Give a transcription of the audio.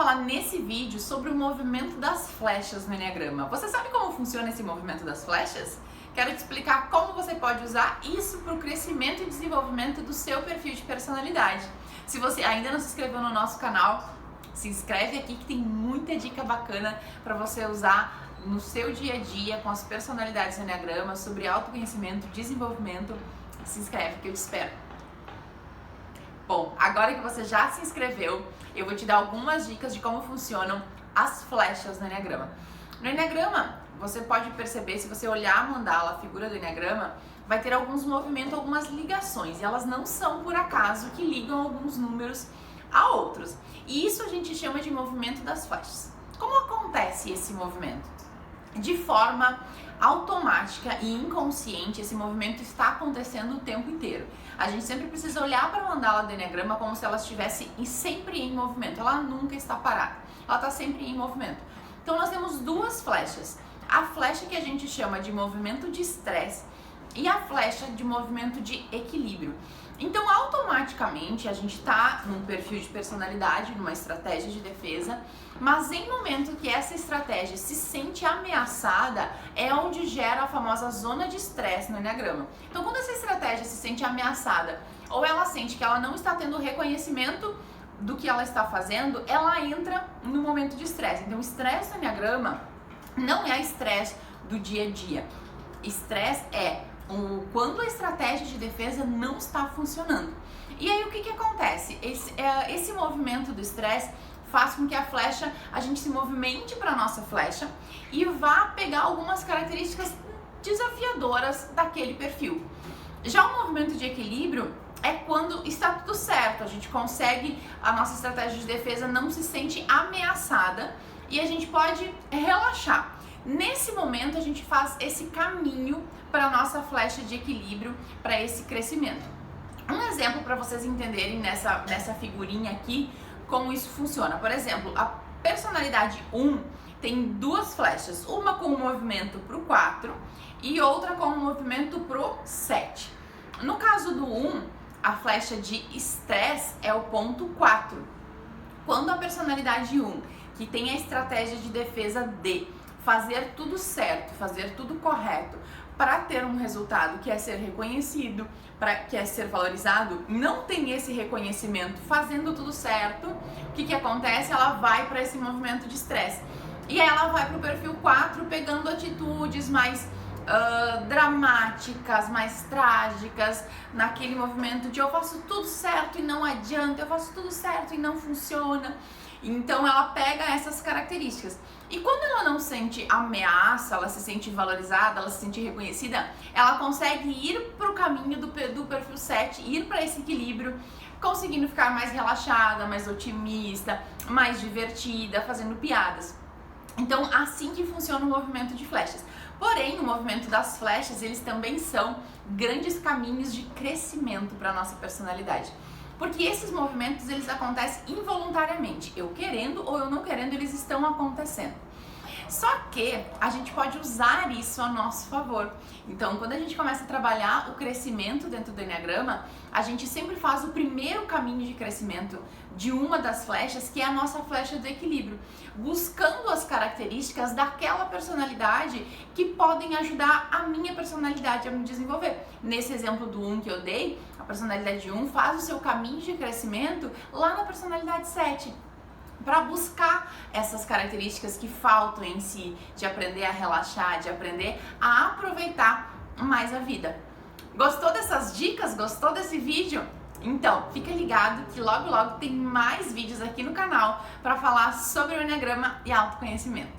falar nesse vídeo sobre o movimento das flechas no Enneagrama. Você sabe como funciona esse movimento das flechas? Quero te explicar como você pode usar isso para o crescimento e desenvolvimento do seu perfil de personalidade. Se você ainda não se inscreveu no nosso canal, se inscreve aqui que tem muita dica bacana para você usar no seu dia a dia com as personalidades do Enneagrama, sobre autoconhecimento, desenvolvimento. Se inscreve que eu te espero. Bom, agora que você já se inscreveu, eu vou te dar algumas dicas de como funcionam as flechas no Enneagrama. No Enneagrama, você pode perceber, se você olhar a mandala, a figura do Enneagrama, vai ter alguns movimentos, algumas ligações, e elas não são por acaso que ligam alguns números a outros. E isso a gente chama de movimento das flechas. Como acontece esse movimento? De forma automática e inconsciente, esse movimento está acontecendo o tempo inteiro. A gente sempre precisa olhar para a mandala do Enneagrama como se ela estivesse sempre em movimento. Ela nunca está parada, ela está sempre em movimento. Então nós temos duas flechas. A flecha que a gente chama de movimento de estresse e a flecha de movimento de equilíbrio. Então, automaticamente, a gente está num perfil de personalidade, numa estratégia de defesa, mas em momento que essa estratégia se sente ameaçada, é onde gera a famosa zona de estresse no Enneagrama. Então, quando essa estratégia se sente ameaçada, ou ela sente que ela não está tendo reconhecimento do que ela está fazendo, ela entra no momento de estresse. Então, o estresse no Enneagrama não é estresse do dia a dia. Estresse é quando a estratégia de defesa não está funcionando. E aí o que acontece? Esse movimento do estresse faz com que a flecha, a gente se movimente para a nossa flecha e vá pegar algumas características desafiadoras daquele perfil. Já o movimento de equilíbrio é quando está tudo certo, a gente consegue, a nossa estratégia de defesa não se sente ameaçada e a gente pode relaxar. Nesse momento a gente faz esse caminho para a nossa flecha de equilíbrio, para esse crescimento. Um exemplo para vocês entenderem nessa figurinha aqui como isso funciona. Por exemplo, a personalidade 1 tem duas flechas, uma com o movimento para o 4 e outra com o movimento para o 7. No caso do 1, a flecha de estresse é o ponto 4. Quando a personalidade 1, que tem a estratégia de defesa D, fazer tudo certo, fazer tudo correto para ter um resultado que é ser reconhecido, que é ser valorizado, não tem esse reconhecimento fazendo tudo certo, o que acontece? Ela vai para esse movimento de estresse. E aí ela vai para o perfil 4 pegando atitudes mais dramáticas, mais trágicas, naquele movimento de eu faço tudo certo e não adianta, eu faço tudo certo e não funciona. Então ela pega essas características. E quando ela não sente ameaça, ela se sente valorizada, ela se sente reconhecida, ela consegue ir para o caminho do perfil 7, ir para esse equilíbrio, conseguindo ficar mais relaxada, mais otimista, mais divertida, fazendo piadas. Então, assim que funciona o movimento de flechas. Porém, o movimento das flechas, eles também são grandes caminhos de crescimento para a nossa personalidade. Porque esses movimentos, eles acontecem involuntariamente. Eu querendo ou eu não querendo, eles estão acontecendo. Só que a gente pode usar isso a nosso favor. Então, quando a gente começa a trabalhar o crescimento dentro do Enneagrama, a gente sempre faz o primeiro caminho de crescimento de uma das flechas, que é a nossa flecha do equilíbrio, buscando as características daquela personalidade que podem ajudar a minha personalidade a me desenvolver. Nesse exemplo do 1 que eu dei, a personalidade 1 faz o seu caminho de crescimento lá na personalidade 7. Para buscar essas características que faltam em si, de aprender a relaxar, de aprender a aproveitar mais a vida. Gostou dessas dicas? Gostou desse vídeo? Então, fica ligado que logo tem mais vídeos aqui no canal para falar sobre o Enneagrama e autoconhecimento.